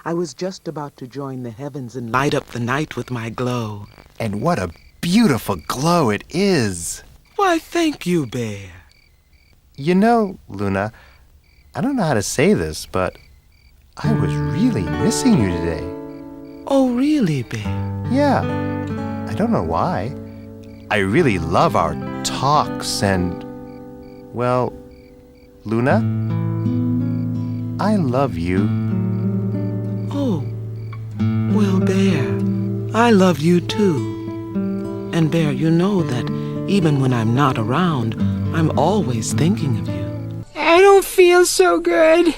I was just about to join the heavens and light up the night with my glow. And what a beautiful glow it is! Why, thank you, Bear. You know, Luna, I don't know how to say this, but I was really missing you today. Oh, really, Bear? Yeah, I don't know why. I really love our talks and, well, Luna, I love you. Oh, well, Bear, I love you too. And Bear, you know that even when I'm not around, I'm always thinking of you. I don't feel so good.